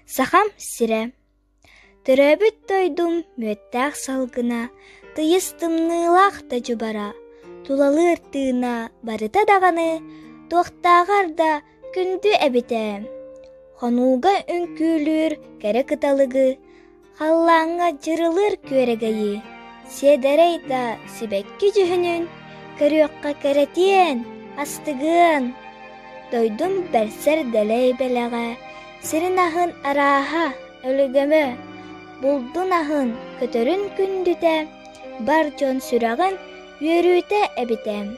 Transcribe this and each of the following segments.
Сахам сире. Төрөбүт тойдум мөттәк салгына, тыйыстымнылах та жубара. Тулалыр тыына барыта дағаны, тоқтағар да күнді әбітем. Хонуга үнкүлүр кәрі кыталыгы, халлаңа жырылыр көрегейі. Седерей да сибекки жүхінін, көріөкка кәрәтиен, астығын. Дойдум бәрсер дәлей бәләға, сирин ахын араха өлігімі. Булдун ахын көтөрүн күндүтә, бар жон сүрағын үйөрүтә әбітем.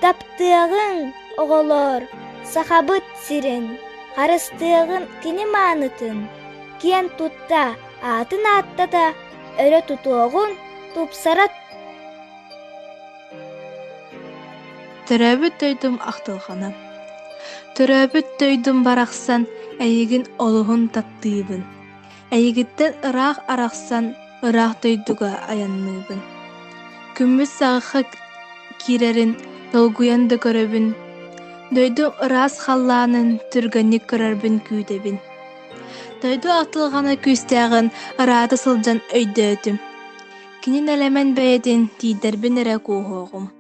Таптыағын оғолор, сахабыт сирин, харыстыағын кини маанытын. Киен тутта, атын аттата, өрө тутуағын тупсарат. Төрөбүт тойдум ақтылғана. Төрөбүт тойдум барақсан, әйігін олығын таптыйбын. Әйігіттен ырақ арақсан, ырақ тойдуға аянныбын. Күмміс сағыға кирерін, долгуянды көрөбін. Дойду ырас халланын, түргәнік көрәрбін күйдебін. Дойду ақтылғана күстәғын, ыраты сылжан өйді өтім. Кинин әлемен бәйедін, тейдербін әрі қоғығым.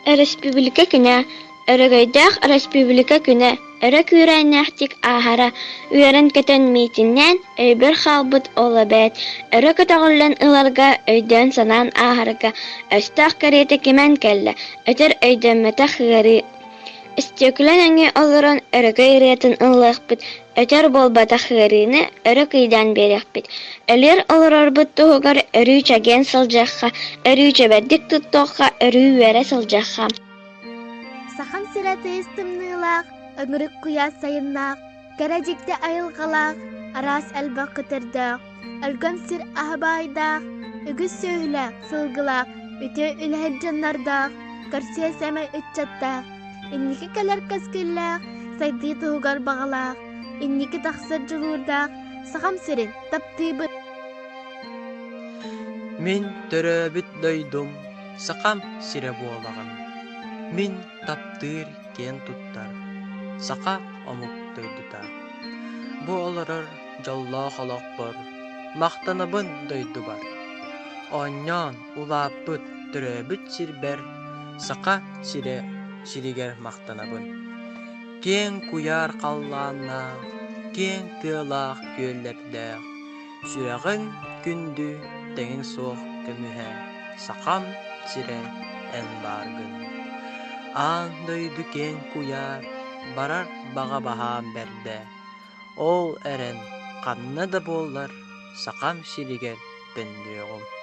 Республика күнә, өрөгөйдәк республика күнә, өрө күрәнәхтик ахара, үйәрен көтен митиннән, өйбір халбыт олы бәт, өрө көтәғылен ыларга, өйден санан ахарга, өстәқ кәреті кемен кәлі, өтір өйден мәтәқ ғари. Истекілен әңе олырын өрөгөй ретін ылық біт, өтір бол батақ ғарины өрі күйден берек біт. Өлер олырыр бұт тұғығар өрі чаген сылжаққа, өрі чәбәдік тұттоққа, өрі үйәрі сылжаққа. Сахам сире тыйыстымнылақ, ömürük kuyas sayınlaq, gelecekte ayılgalaq, aras elbaq kıtırdaq, ölgön sir ahbaydaq, ügüs söylaq, sılgılaq, üte ülheccanlardaq, karsiye seme ütçattaq, inniki keler kaskillaq, saydı tuğgar bağlaq, inniki taqsır julurdaq, saham sirin taptıybı. Min töröbüt doydum, sakam sire boğalağın. Min taptır ken tuttar. Saka omuk döydüta. Bu olarır jalla halakbar, maqtanabın döydü bar. Onyan ulapıt töröbüt sirber, saka siriger maqtanabın. Ken kuyar qallanna, ken tığlaq göllerde, sürağın gündü teğin soğuk kömühe, sakam sire en bargın. An döydü ken kuyar, barar bağa baha berde. Ol eren qanna da bollar, sakam siriger bendiyoğum.